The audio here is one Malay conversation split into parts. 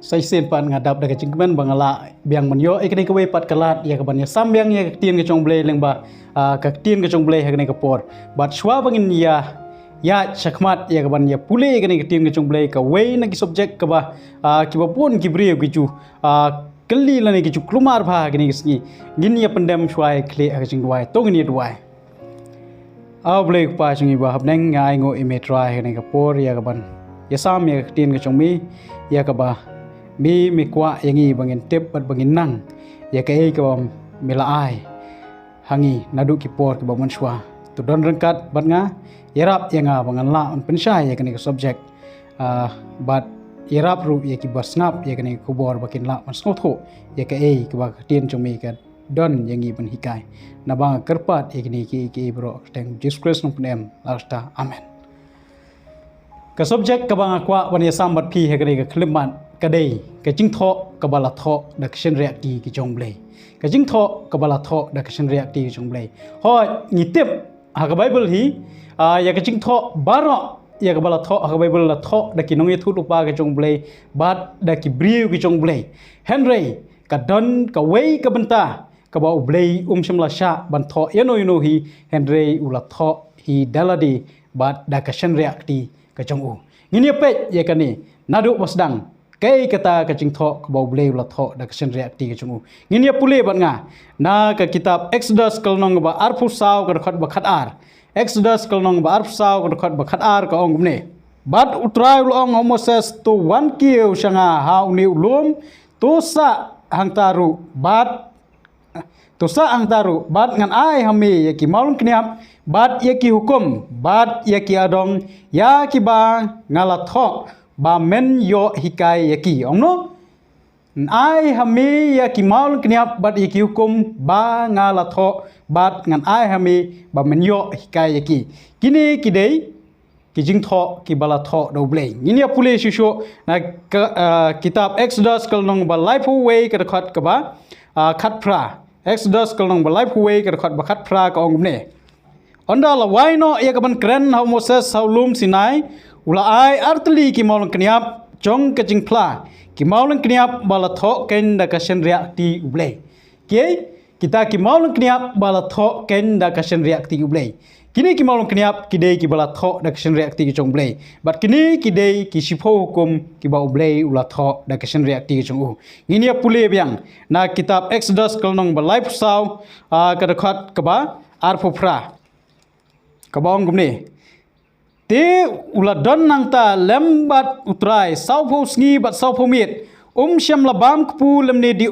sai sen pan ngadap da kacingmen bangala biang manyo ikni kwe pat kalat ya kaban ya sambyang ya tien ke chong ble lengba ka tien ke chong ble hakne ka por bat shwa bangin ya chakmat ya kaban ya pule ikni ke tien ke chong ble ka we na ki subject ka ba ki ba pun ki brio ki chu kali la ne ki chu klumar bha ikni ki gin ya pendam shwai kle ha ching wai to ngni duai aw ble pa chungi ba habneng ngai ngo imetra ikni ka por ya kaban ya sam ya tien ke chong mi ya ka ba mi kwa yangi bangin tip bat bangin nang ya ka ka mila ai hangi nadu ki por ki ba manshwa tu don rangkat bat nga yarap yanga bangan la on pensai ya kani subject bat yarap ru ya ki basngap ya kani kubor bakin la man snotho ya ka ki ba tien chomi ka don yangi ban hikai na bang kerpat ya kani ki bro teng Jesus Christ no pnem lasta amen ka subject ka bang kwa wan ya sambat pi ha kani ka kliman ka dei ka jing tho ka bala tho da kshen reak ti ki jong blei ka jing tho ka bala tho da kshen reak ti ki jong blei ho ni tip ha ka bible hi ya ka jing tho baro ya ka bala tho ha ka bible la tho da ki nong ye thu lupa ka jong blei bat da ki briu ki jong blei henry ka don ka wei ka benta ka ba blei shimla sha ban tho yeno hi henry ula tho hi daladi bat da ka shen reak ti ka jong u ngini pe ya ka ni nadu basdang kai kata ka jingtho ka bau blei la tho da ksen reak ti ka chungu ngin ya pule ban nga na ka kitab exodus kalnong ba arpu saw ka khat ba khat ar exodus kalnong ba arpu saw ka khat ba khat ar ka ong ne bat utrai long moses to wan kiu shanga ha uni ulum to sa hangtaru bat to sa hangtaru bat ngan ai hami ya ki maulun kniap bat ya ki hukum bat ya ki adong ya ki ba ngala tho ba men yo hikai yaki omno ai hami ya ki maul kniap bat yaki hukum ba ngala tho bat ngan ai hami ba men yo hikai yaki kini kidei ki jing tho ki bala tho do blei ngini pule shisho na kitab exodus kalnong ba life way ka khat ka ba khat pra exodus kalnong ba life way ka khat ba khat pra ka ongne onda la waino ya ka ban kren ha moses haulum sinai ula ai artli ki maulun kniap chong ka jing pla ki maulun kniap bala tho ken da ka shen reak ti ublei ke kita ki maulun kniap bala tho ken da ka shen reak ti ublei kini ki maulun kniap ki dei ki bala tho da ka shen reak ti ki chong blei bat kini ki dei ki shipho hukum ki ba ublei ula tho da ka shen reak ti ki chong u ngini pule biang na kitab exodus kalnong ba life saw ka da khat ka ba arpho fra ka bong gumne te ula don nang ta lembat utrai saupho sngi bat saupho miet sham labam kpu lemne di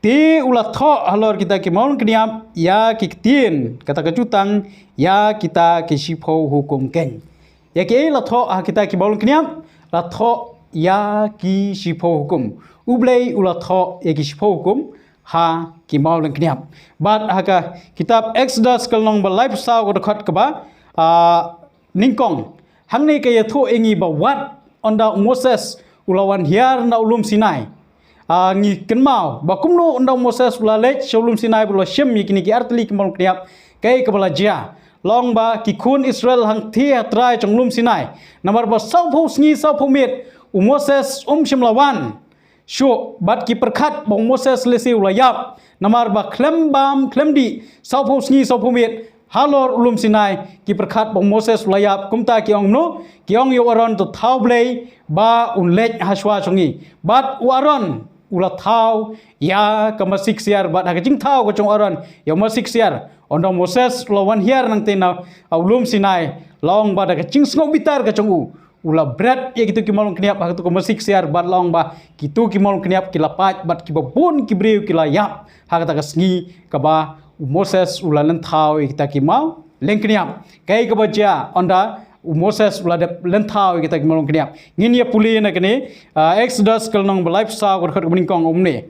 te ula tho halor kita ki maun kniam ya ki tien kata kacutang ya kita ki shipho hukum ken ya ki la tho kita ki maun kniam la tho ya ki shipho hukum ublei ula tho ya ki shipho hukum ha ki maun kniam bat haka kitab exodus kalnong ba life saw ko khat ka ba ningkong hangne ka yatho engi ba wat onda moses ulawan hiar na ulum sinai ngi kenmau ba kumno onda moses ulale ulum sinai bulo shem yikini ki artli ki mon kriap kai ka bala jia long ba ki khun israel hang thi atrai chong ulum sinai namar ba sau pho sngi sau pho met moses shim lawan sho bat ki perkhat bong moses lesi ulayap namar ba klem bam klem di sau pho sngi sau pho met halor ulum sinai ki perkhat bong moses layap kumta ki ong no ki ong yo aron to thau blei ba unlech haswa chongi bat uaron ula thau ya kamasik siar bat ha jing thau ko chong aron yo masik siar ondong moses lawan hiar nang tena ulum sinai long ba da jing sngo bitar ka chong ula bread ya gitu ki malong kniap ha to ko masik siar bat long ba kitu ki malong kniap ki lapat bat ki babun ki breu ki layap ha ta ka sngi ka ba Moses ulalan thau kita ki mau lengkniap kai ka baja onda Moses ulade lenthau kita ki mau lengkniap ngin ya puli na kene exodus kalnong life sa ko khat buning kong omne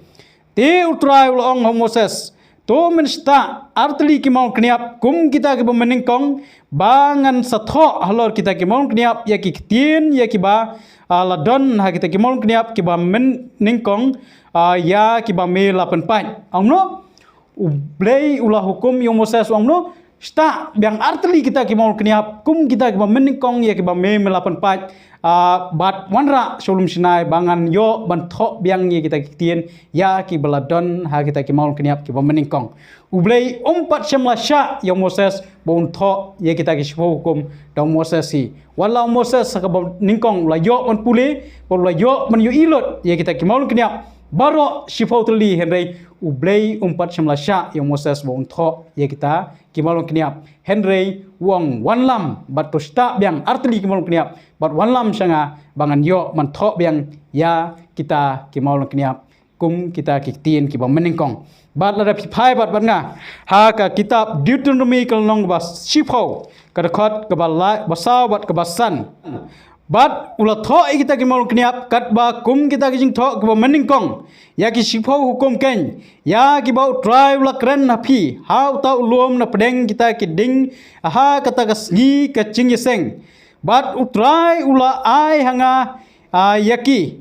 te utrai ulong Moses to mensta artli ki mau lengkniap kum kita ki buning kong bangan satho halor kita ki mau lengkniap ya ki tien ya ki ba ladon ha kita ki mau lengkniap ki ba men ningkong ya ki ba me 8 omno ublei ulah hukum yang Moses omno sta biang arteli kita ki mau keniap kum kita ki meningkong ya ki me melapan pat bat wanra solum sinai bangan yo ban tho biang ye kita kitien ya ki baladon ha kita ki mau keniap ki meningkong ublei umpat semla sya yang Moses bon tho ye kita ki hukum dong Moses si walau Moses ka ningkong la yo on pule pol la yo man yo ilot ye kita ki mau keniap baro shifau teli henry ublei umpat semla sya yang Moses bon tho ye kita ki mau keniap henry wong wanlam bat tosta biang arteli ki mau keniap bat wanlam sanga bangan yo man tho biang ya kita ki mau keniap kum kita ki tien ki meningkong bat la pai bat nga ha ka kitab Deuteronomy kalnong bas shifau ka khot ka ba basau bat ka basan bat ula tho kita ki mau keniap kat ba kum kita ki jing tho ka meningkong ya ki shifau hukum ken ya ki bau try ula kren na phi how tau luom na pedeng kita ki ding ha kata ka sgi ka ching yeseng bat utrai ula ai hanga yaki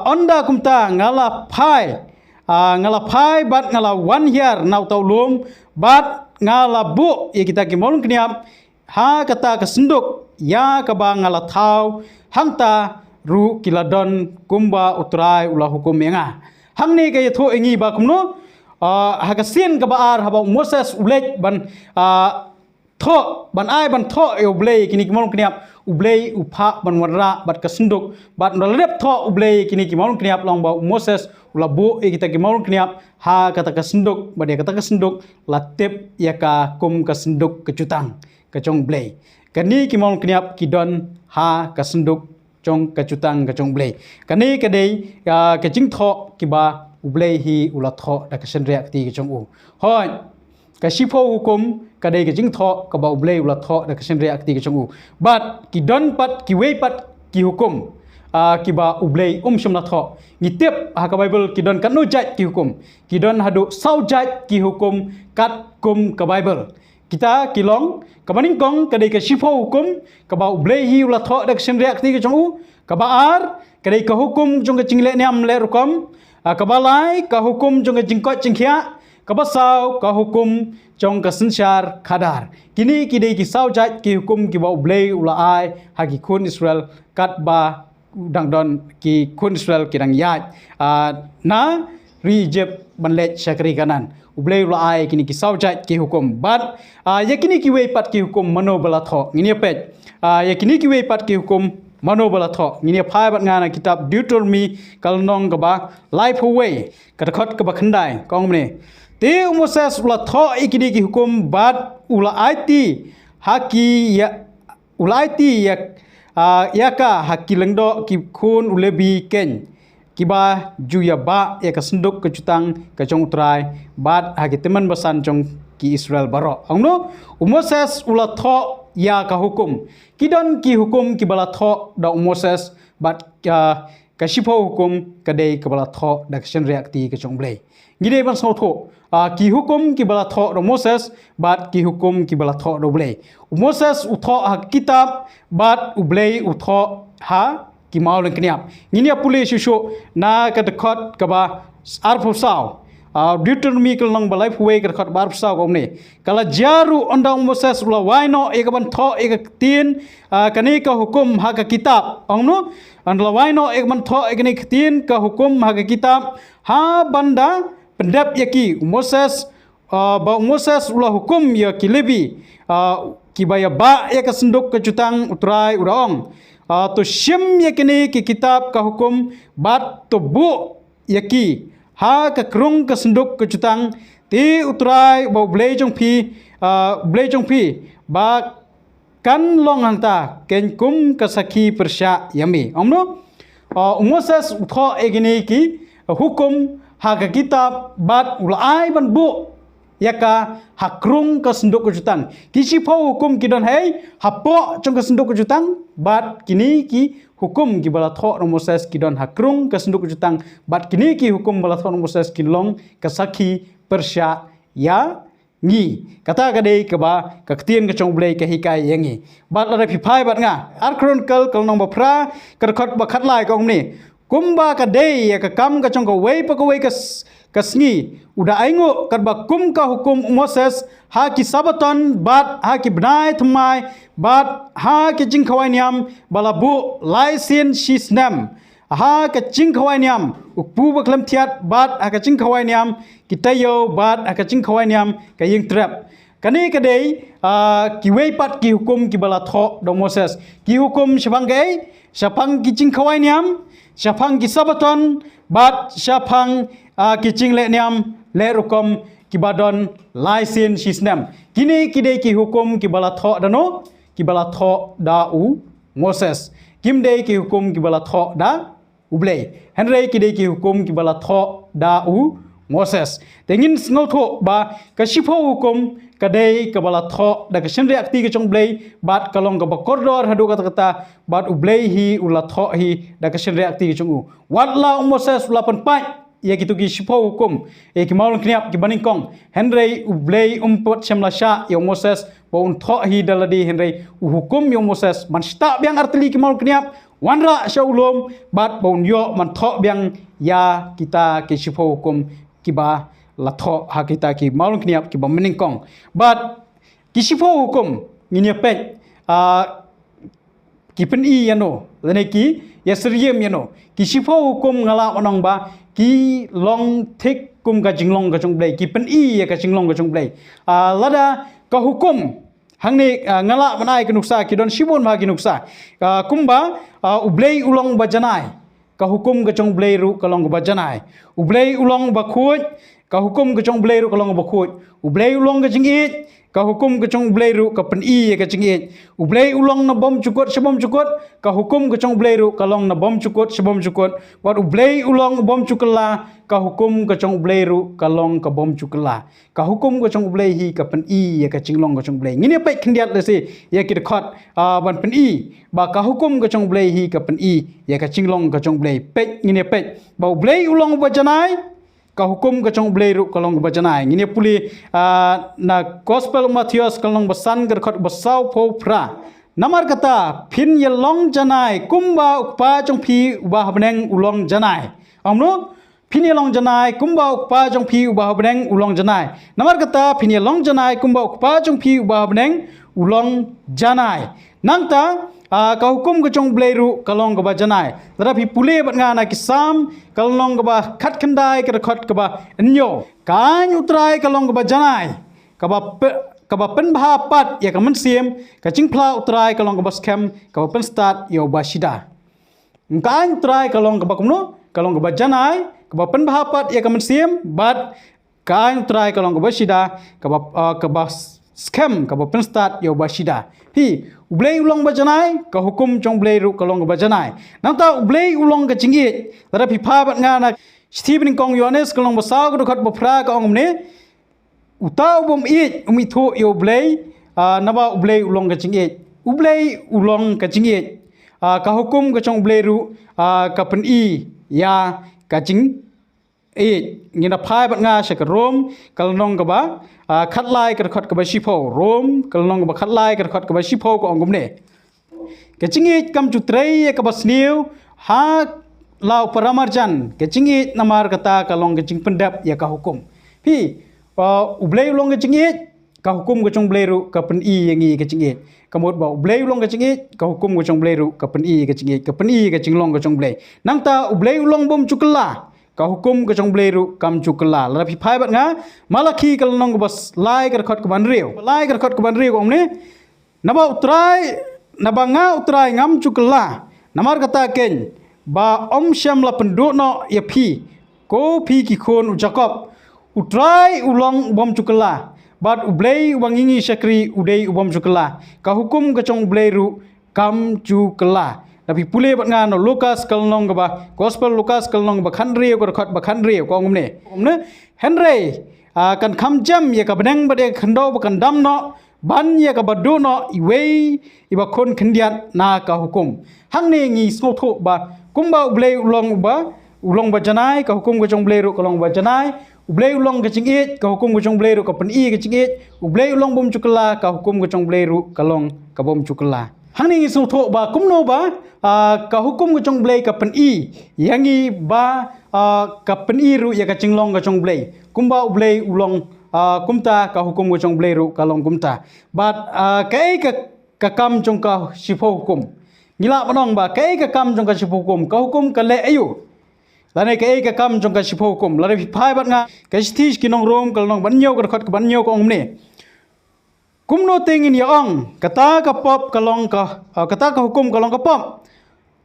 onda kumta ngala phai bat ngala 1 year nau tau lum bat ngala bu ye kita ki molung kniap ha kata ka senduk ya ka ba ngala thau hangta ru kiladon kumba utrai ula hukum yenga hangni ka yatho engi ba kumno ha ka sien ka ba ar ha ba Moses ulek ban tho ban ai ban tho e ublei kini ki molung kniap ublei upha ban warra bat ka senduk bat nalep tho ublei kini ki molung kniap long ba Moses ulabu kita ki molung kniap ha kata ka senduk ba dia kata ka senduk latep ya ka kum ka senduk ke cutang ka chong blei kani ki molung kniap ki don ha ka senduk chong ka cutang ka chong blei kani ka dei ka jing tho ki ba ublei hi ula tho da ka senriak ti ki chong u hoi ka shifo hukum ka dei ka jing tho ka ba ublei ula tho da ka senriak ti ki chong u bat ki don pat ki wei pat ki hukum ki ba ublei shomla tho ngitip ha ka Bible ki don kan no jaj ki hukum ki don hadu sau jaj ki hukum kat kum ka Bible kita kilong ka maning kong ka dei ka shifo hukum ka ba ublei hi ula tho da ksen reaksi ka chong ka ba ar ka dei ka hukum jong ka chingle niam le rukom ka ba lai ka hukum jong ka jingko chingkhia ka ba sau ka hukum jong ka sinchar khadar kini ki dei ki sau jaj ki hukum ki ba ublei ula ai ha ki khun Israel kat ba dang don ki kun Israel ki dang yat na Egypt banlet syakri kanan ublei ula ai kini ki saujat ki hukum bat yakini ki wei pat ki hukum mano bala tho ngini pet yakini ki wei pat ki hukum mano bala tho ngini phai bat ngana kitab Deuteronomy kalnong ka ba life away ka khot ka ba khandai kong mne te Moses ula tho ikini ki hukum bat ula aiti haki ya ula aiti ya yaka hakilengdo ki khun ulebi ken kiba juya ba ya ka senduk ke cutang ke chong utrai bat ha ki teman basan chong ki Israel baro angno Moses ula tho ya ka hukum kidon ki hukum ki bala tho da Moses bat ka shifo hukum ka dei ka bala tho da kshen reakti ke chong blei ngide ban so tho ki hukum ki bala tho do Moses bat ki hukum ki bala tho do blei Moses utho ha kitab bat ublei utho ha ki mau leng kniap ngini puli shushu na ka dekhot ka ba arphu sao Deuteronomy kalnong balai fuwe ka dekhot bar sao ko ne kala jaru ondang Moses ula waino e ka ban tho e ka tin kani ka hukum ha ka kitab ongno andla waino e ban tho e kani tin ka hukum ha ka kitab ha banda pendap yaki Moses ba Moses ula hukum ya ki lebi ki baya ba ya ka senduk ke cutang utrai uraong to shim yakini ki kitab ka hukum bat to bu yaki ha ka krung ka senduk ke cutang ti utrai ba blei jong phi ba kan long hangta ken kum ka sakhi persya yami omno Moses utho egini ki hukum ha ka kitab bat ulai ban bu yaka hakrung ka senduk ke cutang kisi pau hukum kidon hei hapo chong ka senduk ke cutang bat kini ki hukum ki bala tho Moses kidon hakrung ka senduk ke cutang bat kini ki hukum bala tho Moses kilong ka sakhi persya ya ngi kata ka dei ka ba ka tien ka chong blei ka hikai yangi bat la phi phai bat nga ar chronicle kal nong ba phra ka khot ba khat lai ka ni kumba ka dei ya ka kam ka chong ka wei pa ka wei ka kasngi udah aingo kadba kum ka hukum Moses ha ki sabaton bat ha ki bnai thmai bat ha ki jing khawai niam balabu laisin shisnam ha ka jing khawai niam ukpu baklam thiat bat ha ka jing khawai niam kitayo bat ha ka jing khawai niam ka ying trap kani kadai ki wei pat ki hukum ki bala tho do Moses ki hukum syapang gai syapang ki jing khawai niam syapang ki sabaton bat syapang ki jing le niam le rukom ki badon laisin shisnam kini kidai ki hukum ki bala tho dano ki bala tho da u Moses kim dei ki hukum ki bala tho da ublei henrei kidai ki hukum ki bala tho da u Moses tengin ngau tho ba ka shipho hukum kadai ka bala tho da ka shin reakti ke chong blei bat kalong ka ba koridor hadu kata kata bat ublei hi ula tho hi da ka shin reakti ke chong u watla Moses ulapan pai ia kitu ki shipho hukum ki maulun kniap ki baningkong henrei ublei umpot semla sha yo Moses ba un tho hi daladi henrei hukum yo Moses man sta biang arteli ki maulun kniap wanra sha ulum bat ba un yo man tho biang ya kita ki shipho hukum ki ba la tho ha kita ki maulun kniap ki ba meningkong but ki shipho hukum nginia pek ki pen i yano lene ki ya seriem yano ki shipho hukum ngala onong ba ki long thik kum ka jinglong ka chung blai ki pen i ya ka jinglong ka chung blai lada ka hukum hangni ngala banai ka nuksa ki don shibon ma ki nuksa kumba ublei ulong ba janai ka hukum ka chung blai ru ka long ba janai ublei ulong ba khuj ka hukum ka chung blai ru ka long ba khuj ublei ulong ka jingit ka hukum ka chung blai ru ka pen i ka jingit ublei ulong na bom cukut sebom cukut ka hukum ka chung blai ru ka long na bom cukut sebom cukut wat ublei ulong bom cukela ka hukum ka chung blai ru ka long ka bom cukela ka hukum ka chung blai hi ka pen i ka jinglong ka chung blai ngini pai khndiat le se ya ki khot ban pen i ba ka hukum ka chung blai hi ka pen i ya ka jinglong ka chung blai pe ngini pe ba ublei ulong ba janai ka hukum ka chong blai ru kalong ba janai ngini puli na gospel Matthews kalong basan gar khot basau pho phra namar kata phin ye long janai kumba ukpa chong phi uba habneng ulong janai amno phin ye long janai kumba ukpa chong phi uba habneng ulong janai namar kata phin ye long janai kumba ukpa chong phi uba habneng ulong janai nangta ka hukum ka chong blai ru kalong ka ba janai dara phi pule bat nga na kisam kalong ka ba khat khandai ka khot ka ba nyo kan utrai kalong ka ba janai ka ba pen bha pat ya ka man sim ka chingphla utrai kalong ka ba scam ka ba pen start yo ba shida kan utrai kalong ka ba kumno kalong ka ba janai ka ba pen bha pat ya ka man sim bat kan utrai kalong ka ba shida ka ba scam ka ba pen start yo ba shida hi ublei ulong ba janai ka hukum chong blai ru kalong ba janai nangta ublei ulong ka chingi dara phi pha bat nga na Stephen kong Yohanes kalong ba saw ko khat ba phra ka ong ne utaw bom i umi tho yo ublei na ba ublei ulong ka chingi ublei ulong ka chingi ka hukum ka chong blai ru ka pen i ya ka ching ngina phai bat nga sha ka rom kalong ka ba khat lai ka khot ka ba shipho rom kalong ba khat lai ka khot ka ba shipho ko ongum ne ka chingi kam chu trei ka ba sniu ha lau paramarjan ka chingi namar kata kalong ka ching pendap ya ka hukum pi ublei ulong ka chingi ka hukum ka chong blai ru ka pen i yangi ka chingi kamot ba ublei ulong ka chingi ka hukum ka chong blai ru ka pen i ka chingi ka pen i ka chinglong ka chong blai nangta ublei ulong bom chukla ka hukum ka chong blai ru kam chukla la phi phai bat nga malaki kalong bas lai ka khot ka ban riu lai ka khot ka ban riu omne naba utrai naba nga utrai ngam chukla namar kata ken ba om syam la penduk no ya phi ko phi ki khon Jacob utrai ulong bom chukla bat ublei wangingi syakri udei ubom chukla ka hukum ka chong blai ru kam chukla tapi pule bat nga no Lukas kalong ba gospel Lukas kalong ba khanri ko khot ba khanri ko ngumne henry kan kham jam ya ka beneng ba de khando ba kan dam no ban ya ka badu no iwei iba khon khndiat na ka hukum hangni ngi sngo tho ba kumba ublei ulong ba janai ka hukum ka chong blai ru kalong ba janai ublei ulong ka chingit ka hukum ka chong blai ru ka pen i ka chingit ublei ulong bom chukla ka hukum ka chong blai ru kalong ka bom chukla hang ni su tho ba kumno ba ka hukum ka chong blei ka pen i yangi ba ka pen i ru ya ka chinglong ka chong blei kumba blei ulong kumta ka hukum ka chong blei ru ka long kumta but ka kam chong ka sipo hukum ngila manong ba ka kam chong ka sipo hukum ka hukum ka le ayu lane ka kam chong ka sipo hukum lane phai bat nga ka sthi ki nong rom ka long ban nyo ka khot ka ban nyo ka ong ne kumno tingin ya ong kata ka pop kalong ka kata ka hukum kalong ka pop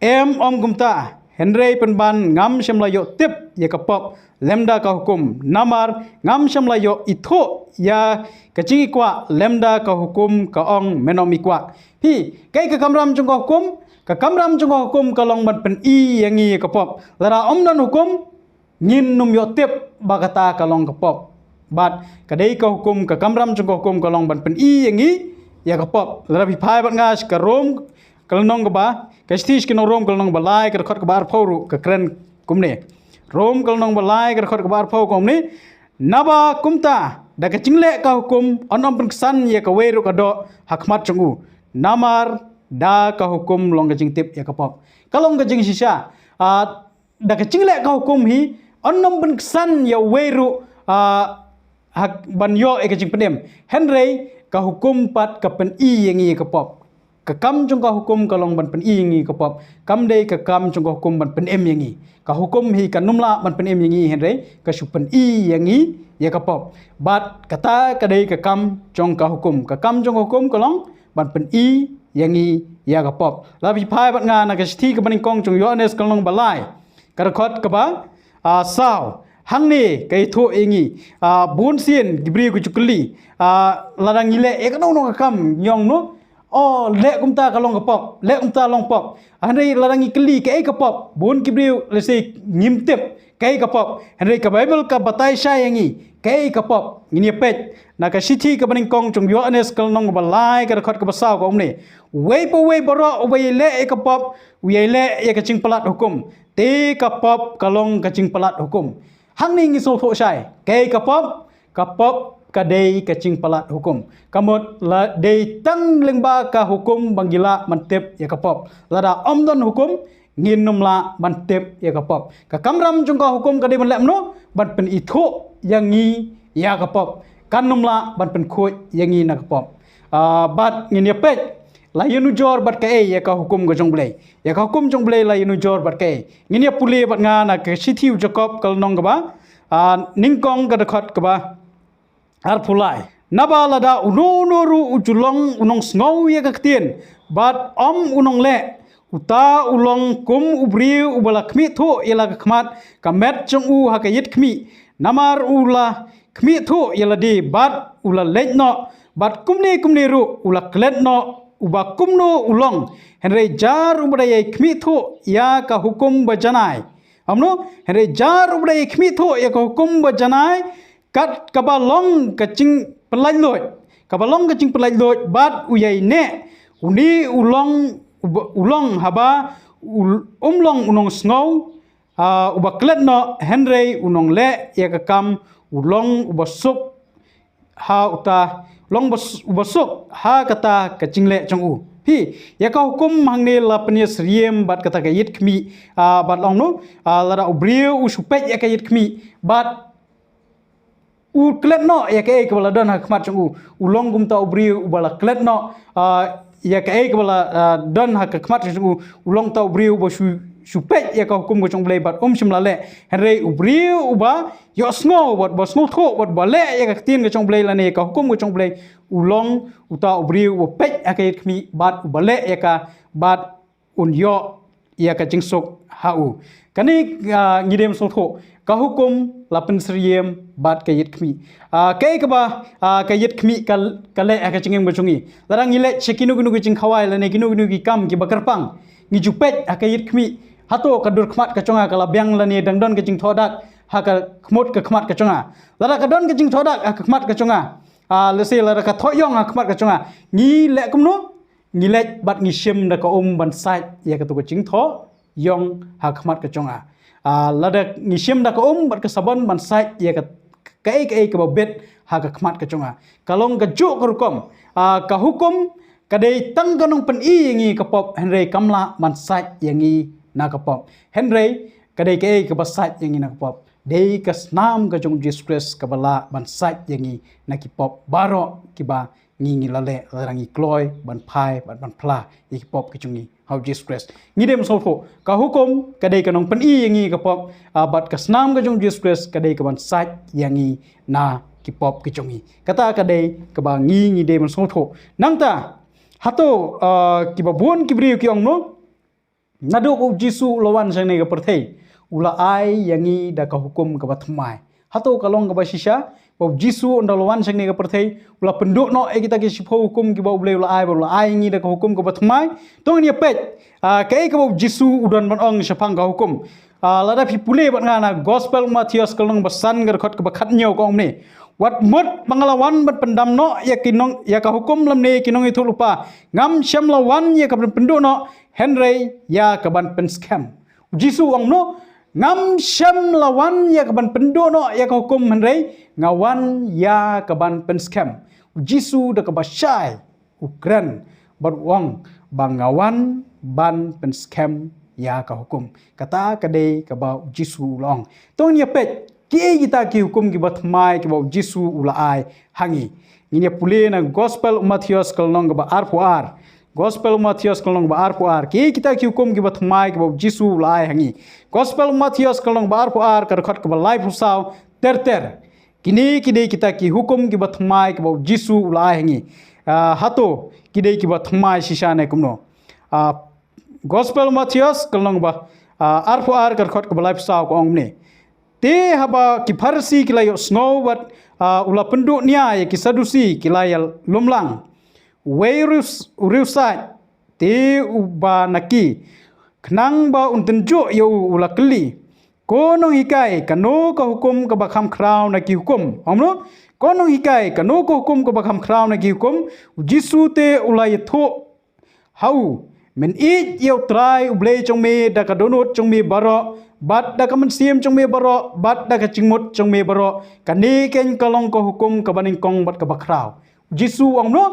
om kumta henry penban ngam shamla yo tip ya ka pop lemda ka hukum namar ngam shamla yo itho ya kachingi kwa lemda ka hukum ka ong menomi kwa hi ka kamram chung ka hukum ka kamram chung ka hukum kalong ban pen i yangi ka pop lara om nan hukum ngin num yo tip bagata kalong ka pop bat kadai ka hukum ka kamram chung ka hukum ka long ban pen i yangi ya ka pop lara bi phai bat ngas ka rom kalnong ka ba ka stis ki no rom kalnong ba lai ka khot ka bar phoru ka kren kumne rom kalnong ba lai ka khot ka bar pho kumne naba kumta da ka chingle ka hukum onom pen san ya ka weru ka do hakmat chungu namar da ka hukum long ka jingtip ya ka pop kalong ka jing sisa da ka chingle ka hukum hi onom pen san ya weru hak banyo e ka jing penem henry ka hukum pat ka pen i yangi ka pop ka kam chung ka hukum ka long ban pen i yangi ka pop kam dei ka kam chung ka hukum ban pen em yangi ka hukum hi ka numla ban pen em yangi henry ka su pen i yangi ya ka pop bat kata ka dei ka kam chung ka hukum ka long ban pen i yangi ya ka pop la bi phai bat nga na ka sthi ka baning kong chung yo anes ka long balai ka khot ka ba sao hang ni kai tho ingi bun sien gibri ku chukli larang ile ekno no kam yong no le kumta ka long ka pop le kumta long pop hanrei larang ikli kai ka pop bun gibri le se ngimtep kai ka pop hanrei ka bible ka batai sha yangi kai ka pop ngini pet na ka sithi ka baning kong chung yo anes ka long ba lai ka khot ka basau ka omne wei boro wei le ka pop wei le ya ka ching palat hukum te ka pop ka long ka ching palat hukum hang ni ngi so tho sai kai ka pop ka dei ka ching palat hukum kamot la dei tang lengba ka hukum bangila mantep ya ka pop lada omdon hukum ngin numla mantep ya ka pop ka kamram chung ka hukum ka dei ban lem no ban pen itho yangi ya ka pop kan numla ban pen khoi yangi na ka pop bat ngin ya pet la yunu jor bat ka ya ka hukum ga jong blai ya ka hukum jong blai la yunu jor bat ka ngin ya pule bat nga na ka sithiu jakob kal nong ga ba ningkong ga khot ka ba ar pulai naba lada unoru ujulong unong sngow ya ka tien bat unong le uta ulong kum ubri ubala khmi tho ila ka khmat ka met chung u ha ka yit khmi namar ula khmi tho ila di bat ula lejno bat kumni ru ula kletno uba kumno ulong henry jar ubrai khmi tho ya ka hukum bajanai amno henry jar ubrai khmi tho ya ka hukum bajanai kat kabalong kacing pelai loi bat uyai ne uni ulong haba umlong unong snow uba kletno henry unong le ya ka kam ulong ubasup ha uta long ubasup ha kata kacing le chong u hi ya ka hukum hangne la pnia sriem bat kata ka yit khmi bat long no lara ubriu usupet ya ka yit khmi bat kletno ya ka bala don ha khmat chong u ulong gumta ubriu ubala kletno ya ka bala don ha khmat chong u ulong ta ubriu bo supet ya ka hukum go chong blai bat shimla le henry ubriu uba yo sngo bat bo sngo tho bat bale ya ka tin go chong blai la ne ka hukum go chong blai ulong uta ubriu bo pet ya ka khmi bat ubale ya ka bat yo ya ka jingsok hau kani ngidem so tho ka hukum lapen sriem bat ka yit khmi kai ka ba ka yit khmi ka le ka chingem go chungi larang ile chekinu gnu gi ching khawai la ne gnu gi kam ki bakarpang ngi jupet ka yit khmi hato ka dur khmat ka chonga kala byang la ne dangdon ke ching thodak ha ka khmot ka khmat ka chonga lara ka don ke ching thodak ka khmat ka chonga lese lara ka thoyong ha khmat ka chonga ngi le kumno ngi le bat ngi shim da ka ban sai ya ka to ching tho yong ha khmat ka chonga lada ngi shim da ka bat ka sabon ban sai ya ka ka bet ha ka khmat ka chonga kalong ka ju ka rukom ka hukum kadai tang ganong pen i yangi kapop Henry kamla man sat yangi na kapop Henry kadai ke basat yangi na kapop dei kasnam ka jong Jesus Christ kabala man sat yangi na kipop baro kiba ngi lale rangi kloy ban pai ban pla ikipop kicungi how Jesus Christ ngidem sofo ka hukum kadai kanong pen i yangi kapop bat kasnam ka jong Jesus Christ kadai ka ban sat yangi na kipop kicungi kata kadai kaba ngi dem sofo nangta hato kibabun kibriu ki ongno naduk u Jisu lawan sang ne ka perthei ula ai yangi da ka hukum ka bathmai hato kalong ka basisha bau Jisu onda lawan sang ne ka perthei ula penduk no e kita ki sipho hukum ki bau ule ula ai ngi da ka hukum ka bathmai tong ni pet kai ka bau Jisu udan ban ong sapang ka hukum lada phi pule ban ngana gospel Matthias kalong basan gar khot ka bakhat nyau ka ong ne wat mut pangalawan bat pendam no ya kinong ya ka hukum lam ne kinong itu lupa ngam syam lawan ya ka pendu no Henry ya ka ban pen scam Jisu ong no ngam syam lawan ya ka ban pendu no ya ka hukum Henry ngawan ya ka ban pen scam Jisu da ka basyai ukran bar wong bangawan ban pen scam ya ka hukum kata kadai ka ba Jisu long tong ya pet ki kita ki hukum ki bathmai ki bau Jisu ulai hangi ini pule na gospel Matthias kalong ba ar gospel Matthias kalong ba ar ki kita ki hukum ki bathmai ki bau Jisu ulai hangi gospel Matthias kalong ba ar kar khat ka ba live usau ter kini kita ki hukum ki bathmai ki bau Jisu ulai hangi hato kidei ki bathmai sisane kumno gospel Matthias kalong ba ar kar khat ka ba live usau ko ongne te haba ki Farsi kilayo snow wat ula penduk nia ya ki Sadusi kilayal lumlang urusat te uba naki knang ba untenjo yo ula keli konong hikai kano ka hukum ka bakham kraw na ki hukum amno konong hikai kano ka hukum ka bakham kraw na ki hukum Jisu te ula yetho hau men it yo try ublei chong me da ka donut chong me baro bat da ka man siam chong me baro bat da ka chingmut chong me baro kani ken kalong ko hukum ka baning kong bat ka bakraw Jisu ong no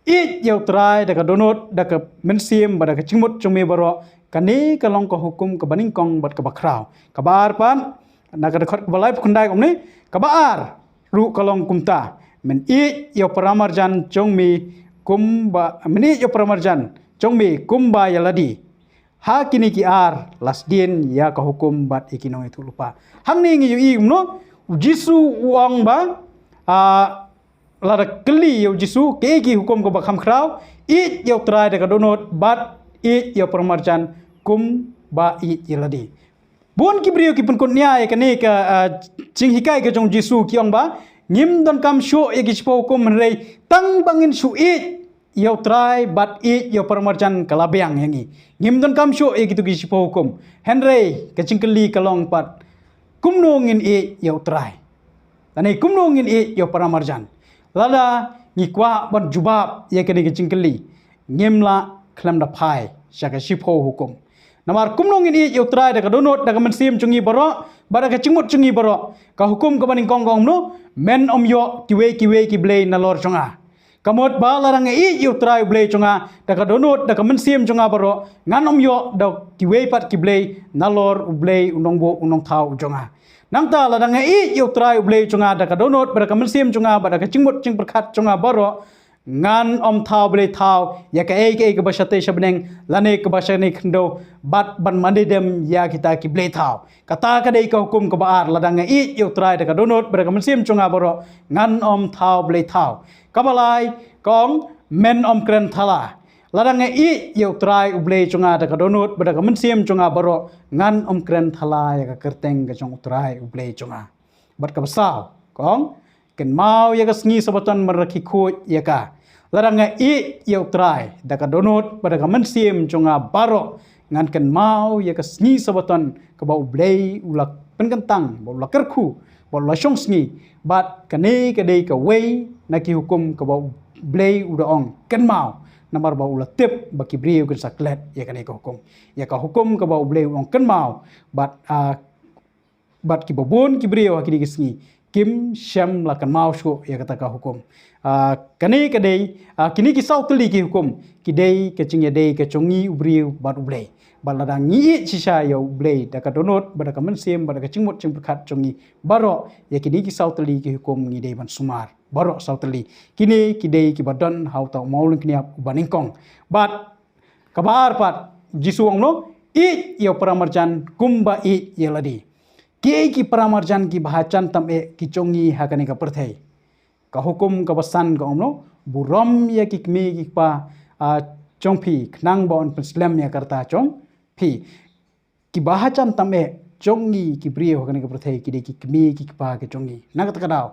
it yo try da ka donut da ka man siam ba da ka chingmut chong me baro kani kalong ko hukum ka baning kong bat ka bakraw kabar pan na ka khot ka balai khundai ong ni kabar ru kalong kumta men it yo paramarjan chong me kumba men yo paramarjan chong me kumba yaladi ha kini ki ar lasdien ya ka hukum bat ikinong itu lupa hang ni ngi yu no Jisu uang ba lada keli yo Jisu ke ki hukum ko bakham kraw it yo try da ka donot bat it yo permarjan kum ba it yaladi bon ki brio ki pun kon nya ka ne ka ching hikai ka jong Jisu ki ong ba ngim don kam sho e ki spo hukum rei tang bangin su it yo try but it yo permarjan kalabyang yangi ngimdon kam sho e gitu gi sipo hukum Henry kecingkeli kalong pat kumnongin e yo try tani kumnongin e yo permarjan lada ngikwa ban jubab ye kene kecingkeli ngimla klam da pai saka sipo hukum namar kumnongin e yo try da donot da man sim chungi baro bara ka chingmut chungi baro ka hukum ka baning kongkong no men yo kiwe ki blay na lor chunga kamot ba larang e yu try blay chunga da ka donut da ka mensim chunga baro nganom yo da kiwe pat kiblay nalor blay unong bo unong thau chunga nangta larang e yu try blay chunga da ka donut ba ka mensim chunga ba da ka chingmut ching perkhat chunga baro ngan thau blay thau ya ka ke basate shabneng lane ka basane khndo bat ban mandedem ya kita kiblay thau kata ka dei ka hukum ka baar ladang e yu try da ka donut ba ka mensim chunga baro ngan thau blay thau kabalai kong men kren thala ladang e yo try ublei chunga da kadonut bada ka mensim chunga baro ngan kren thala ya ka kerteng ka chong try ublei chunga bat ka basau kong ken mau ya ka sngi sabatan marakhi khoj ya ka ladang e yo try da kadonut bada ka mensim chunga baro ngan ken mau ya ka sngi sabatan ka ba ublei ulak penkentang ba ulak kerku ba la shong sngi bat kane ka dei ka wei naki hukum ka bau blay udaong ken mau namar bau la tip baki brio ken saklet ya kane ka hukum ka bau blay udaong ken mau bat ki babon ki brio ki digisngi Kim Shem lakan mau shu ya kata ka hukum kani kadai kini ki sau tuli ki hukum kidai ke cing ya dai ke chongi ubri bat ublei baladang ngi chisha ya ublei da ka donot bada ka mensem bada ka cingmut cing berkat chongi baro ya kini ki sau tuli ki hukum ngi dai ban sumar baro sau tuli kini kidai ki badan hau tau maulun kini baningkong bat kabar pat jisuang no I ya paramarjan kumba I ya ladi ki paramarjan ki bahacan tam ki chongi hakani ka perthai ka hukum ka basan ka omno burom ya ki kmi ki pa chongphi khnang bon islam ya karta chong phi ki bahacan tam chongi ki brio hakani ka perthai ki de ki kmi ki pa ke chongi nagat ka daw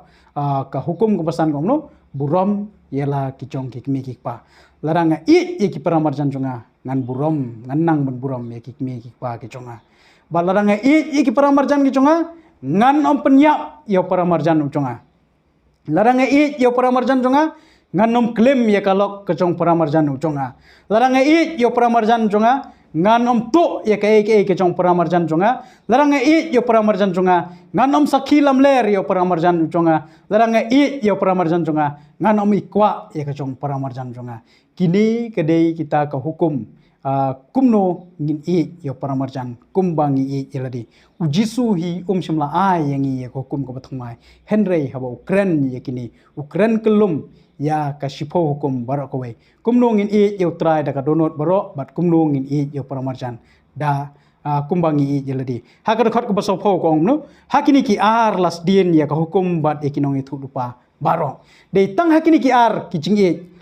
ka hukum ka basan ka omno burom yela ki chong ki kmi ki pa laranga I ki paramarjan chonga ngan burom ngan nang ban burom ya ki kmi ki pa ke chonga balarang I ki paramarjan ki chonga ngan om penyap ya paramarjan chonga larang I ya paramarjan chonga ngan om klaim ya kalok ke chong paramarjan chonga larang I ya paramarjan chonga ngan om tu ya ke chong paramarjan chonga larang I ya paramarjan chonga ngan om sakhi lamler ya paramarjan chonga larang I ya paramarjan chonga ngan om ikwa ya ke chong paramarjan chonga kini kedai kita ke hukum kumno ngin ya paramarjan kumbangi iladi ujisu hi shimla ai yang ya hukum ko bathmai henry haba ukran ya kini ukran kelum ya ka shipo hukum barak kowe kumno ngin ya try da ka donot baro bat kumno ngin ya paramarjan da kumbangi iladi hakar khot ko baso pho ko no hakini ki ar las dien ya ka hukum bat ekinong itu lupa baro de tang hakini ki ar ki jing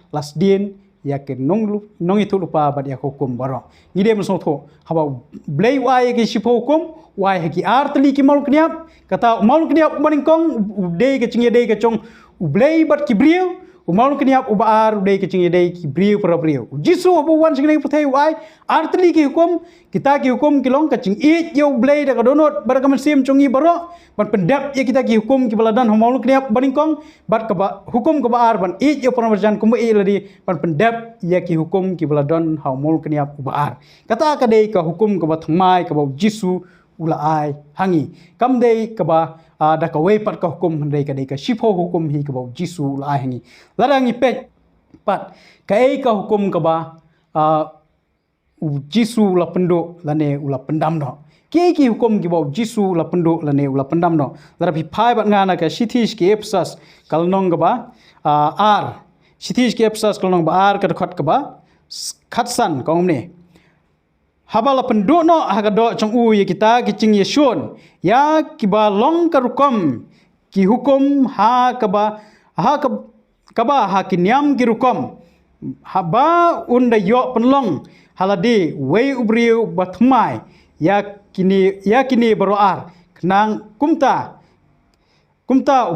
las dien ya ke nong itu lupa bad ya hukum baro ngide mso tho haba blai wai ke shipo hukum wai ki artli ki mal kniap kata mal kniap maningkong de ke cingye de ke chong blai bad ki brio mal kniap ubar de ke cingye de ki brio para brio jisu abu wan singne puthai wai artli ki hukum kita ki hukum ki long ka cing yo blai da ka donot bar ka sim chongi baro ban pendap ya kita ki hukum ki baladan mal kniap maningkong bad ka hukum ka bar ban yo paramarjan kum ladi ban pendap ya ki hukum ki baladon haumol kniap ubar kata ka dei ka hukum ka bathmai ka jisu ula ai hangi kam dei ka ba da ka wei pat ka hukum handai ka dei ka shipo hukum hi ka jisu ula ai hangi larangi pet pat ka ka hukum ka ba jisu ula pendo lane ula pendam no ki hukum ki jisu ula pendo lane ula pendam no larapi phai bat ngana ka sithish ki epsas kalnong ka ba ar sithish ki epsas kalnong ba ar ka khot ka ba khatsan kong ne habala penduk no hagado chong u ye kita kicing yesun ya kiba long karukom ki hukum ha kaba ha kinyam ki rukom haba unda yo penlong haladi wei ubriu bathmai ya kini baroar kenang kumta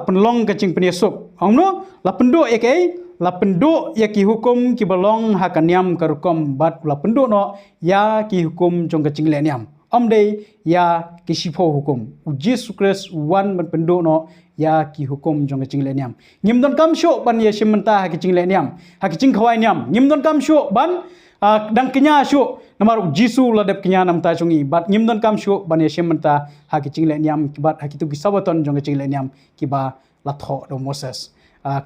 penlong kacing penyusup angno la penduk ya kai la penduk ya ki hukum ki balong hakanyam karukom bat la penduk no ya ki hukum jong kacing leniam amdei ya ki shipo hukum ujis sukres wan ban penduk no ya ki hukum jong kacing leniam ngimdon kam syo ban ya simenta kacing leniam hakicing khawai niam ngimdon kam syo ban dang kenya syo namar jisu ladap kenya nam ta chungi bat ngimdon kam syo ban ya simenta hakicing leniam kibat hakitu gisabaton jong kacing leniam kiba latho do moses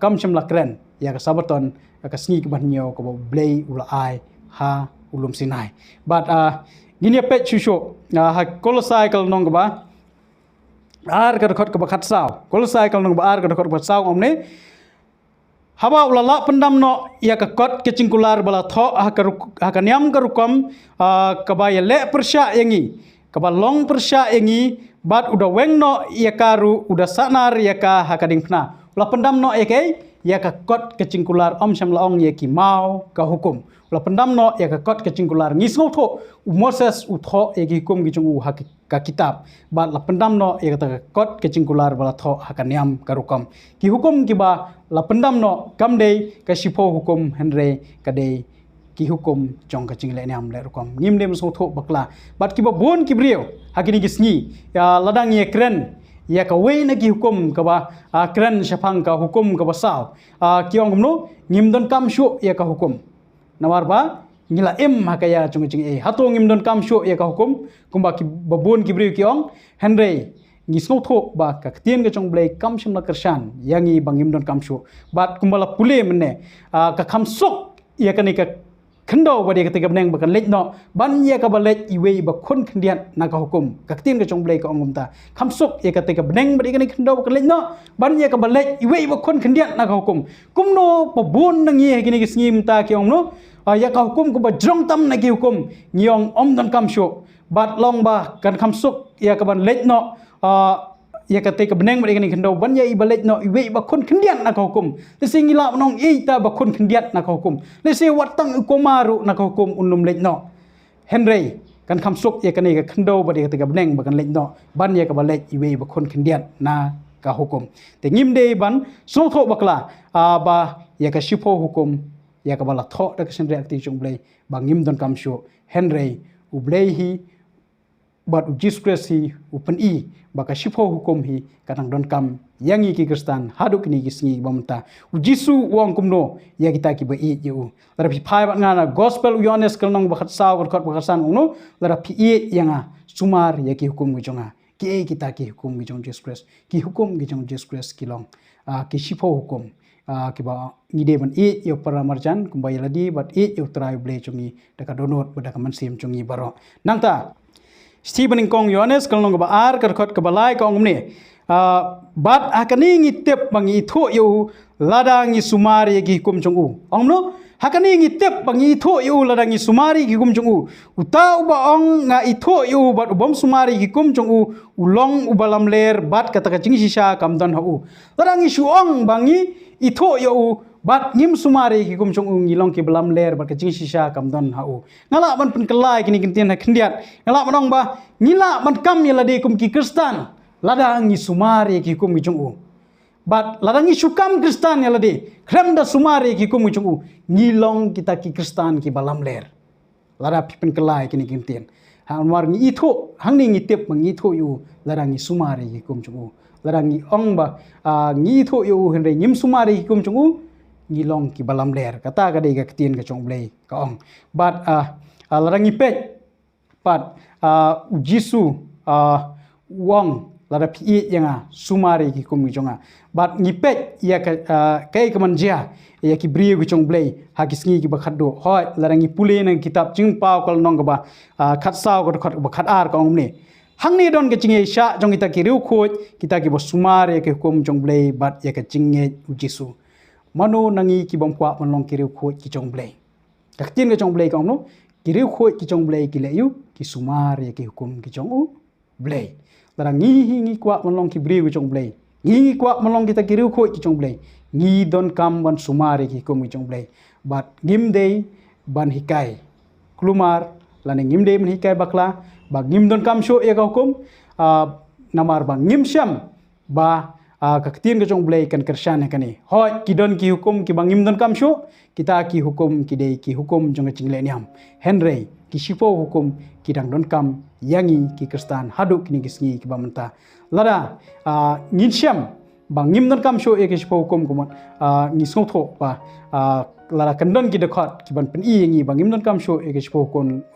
kam chim lakren ya ka sabaton ka sngi ban nyo ko blay ula ai ha ulum sinai but gini pet chusho ha kolosai kal nong ba ar ka khot ka khat saw kolosai kal nong ba ar ka khot ba saw omne haba ula la pendam no ya ka kot ke cingkular bala tho ha ka nyam ka rukom ka ba ya le persya yangi ka ba long persya yangi bat uda weng no ya karu uda sanar ya ka ha ka ding phna ula pendam no ya kai ya ka kot ke cingkular sham laong ya ki mau ka hukum ula pendam no ya ka kot ke cingkular ngisno tho moses utho ya ki hukum gi chung ha ka kitab ba la pendam no ya ka kot ke cingkular bala tho ha ka niam ka rukom ki hukum ki ba la pendam no kam dei ka shipo hukum henre ka dei ki hukum jong ka cing le niam le rukom ngim dem so tho bakla bat ki ba bon ki brio hakini gi sngi ya ladang ye kren ya ka wei na ki hukum ka ba kren shapang ka hukum ka ba saw kiong gumno ngimdon kam shu ya ka hukum nawar ba ngila hakaya chung ching hato ngimdon kam shu ya ka hukum kumba ki babun ki bri kiong henry ngisno tho ba ka tien ke chong blai kam shim la kershan yangi bangim don kam shu bat kumbala pule menne ka kham sok ya kani ka khendo ba de ka beneng ba kan lech no ban ya ka ba lech iwe ba khon khndian na ka hukum ka tien ke chong blai ka ongum ta kham sok ya ka te ka beneng ba de kani khendo ba kan lech no ban ya ka ba lech iwe ba khon khndian na ka hukum kumno pa bon nang ye kini ki sngim ta ki ong no ya ka hukum ko ba jong tam na ki hukum ngiong om don kam shu bat long ba kan kham sok ya ka ban lech no ya kata ke beneng mereka ni kendo ban ya ibalet no iwe ba kon kendian nak hukum lesi ngila menong ita ba kon kendian nak hukum lesi watang ukomaru nak hukum unum let no Henry kan kamsuk ya kani ke kendo ba dia kata ke beneng ba kan let no ban ya ke balet iwe ba kon kendian na ka hukum te ngim de ban so tho bakla ba ya ka shipo hukum ya ka bala tho da ke sen reakti chung blai ba ngim don kamshu Henry ublei hi bat ujiskresi upen i baka shipo hukum hi kadang don kam yangi ki kristan haduk ni gisngi bamta ujisu wong kumno ya kita ki ba i yu lara pi phai bat ngana gospel yones kalnong bakat saw kot bakasan uno lara pi i yanga sumar ya ki hukum gijonga ki kita ki hukum gijong Jesus ki hukum gijong Jesus kilong ki shipo hukum ki ba ngide ban i yo paramarjan kumbai ladi bat i yo trai ble chungi daka donot badaka mansim chungi baro nangta Stephen Kong Yones kalong ba ar karkhot kabalai ka ongmne bat hakani ngitep bangi tho yu ladang sumari gi kum chungu ongno hakani ngitep bangi tho yu ladang sumari gi kum chungu utau ba ong nga itho yu bat ubom sumari gi kum chungu ulong ubalam ler bat kata ka jing sisa kamdon hu ladang su ong bangi itho yu bat ngim sumari ki kum chung ngilong ki belam ler bat kecing sisa kamdon hau ngala ban pen kelai kini kintian ha kendiat ngala manong ba ngila ban kam ya lade kum ki kristan ladang ngi sumari ki kum chung bat ladang ngi sukam kristan ya lade krem da sumari ki kum chung ngilong kita ki kristan ki balam ler lada pen kelai kini kintian hang war ngi itho hang ni ngi tep mangi tho yu ladang ngi sumari ki kum chung ladang ngi ong ba ngi tho yu henre ngim sumari ki kum chung ngilong ki balam ler kata ka dei ka tien ka chong blei ka ong but larangi pet pat ujisu wong lara pi yanga sumari ki kum jonga but ngipet ya ka kai ka manja ya ki brio ki chong blei ha ki sngi ki ba khaddo hoi larangi pule nang kitab jing pau kal nong ka ba khat saw ka khat ba khat ar ka ong ne hang ni don ka chinge sha jong kita ki riu khoj kita ki ba sumari ki kum chong blei but ya ka chinge ujisu mano nangi ki bangkwa manlong kiriu khoi ki chong blai kaktin ke chong blai ka no kiriu khoi ki chong blai ki leyu ki sumar ya ki hukum ki chong u blai lara ngi kwa manlong ki briu ki chong blai ngi kwa manlong kita kiriu khoi ki chong blai ngi don kam ban sumar ki hukum ki chong blai but gim dei ban hikai klumar lane ngim dei ban hikai bakla ba ngim don kam sho ya ka hukum namar ba ngim syam ba kaktin ke chong blai kan kershan kani hoi kidon ki hukum ki bangim don kam sho kita ki hukum ki dei ki hukum jong chingle niam Henry ki shipo hukum ki dang don kam yangi ki kristan hadu kini gisngi ki bamenta lada nginsyam bangim don kam sho e ki shipo hukum kumon ngi sotho ba lada kandon ki dekhot ki ban pen i ngi bangim don kam sho e ki shipo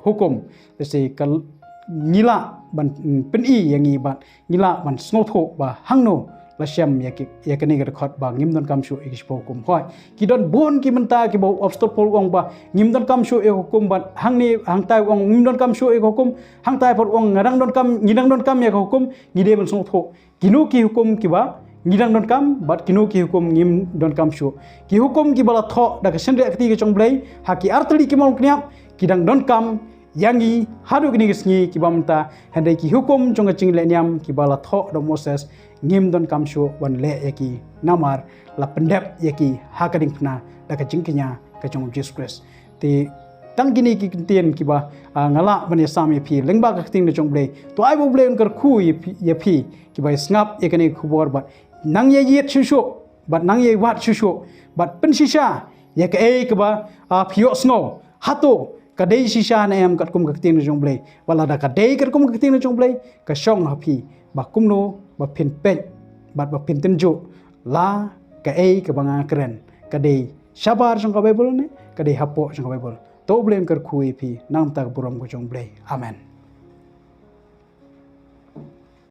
hukum lese kal ngila ban pen i yangi ban ngila ban sotho ba hangno lasyam ya kini record ba ngim don kam shu e kispo hukum hoi ki don bon ki menta ki bo obstacle ong ba ngim don kam shu e hukum ba hang ni hang tai ong ngim don kam shu e hukum hang tai por ong ngarang don kam ngidang don kam ya hukum ngide ban song tho kinu ki hukum ki ba ngidang don kam bat kinu ki hukum ngim don kam shu ki hukum ki bala tho da ka sendre akti ki chong blai ha ki artli ki mong kniap kidang don kam yangi hadu kini gisngi ki bamta hande ki hukum chong ching le niam ki bala tho do Moses ngim don kam shu wan le yaki namar la pendep yaki hakading pna da ka jingkinya ka chong Jesus Christ ti tang gini ki tien ki ba ngala ban ya sam ya phi lengba ka ting de chong blei to ai bo blei un kar khu ya phi ki ba snap ye kani khubor ba nang ye yet shu shu ba nang ye wat shu shu ba pen shisha ya ka e ka ba phio snow hato ka dei shisha na em kat kum ka ting de chong blei wala da ka dei kat kum ka ting de chong blei ka shong ha phi ba kumno ba pin pet bat ba pin tenjo la ka e ka banga kren ka dei shabar jong ka bible ne ka dei hapo jong ka bible to blem kar khui phi nam tak buram ko jong blei amen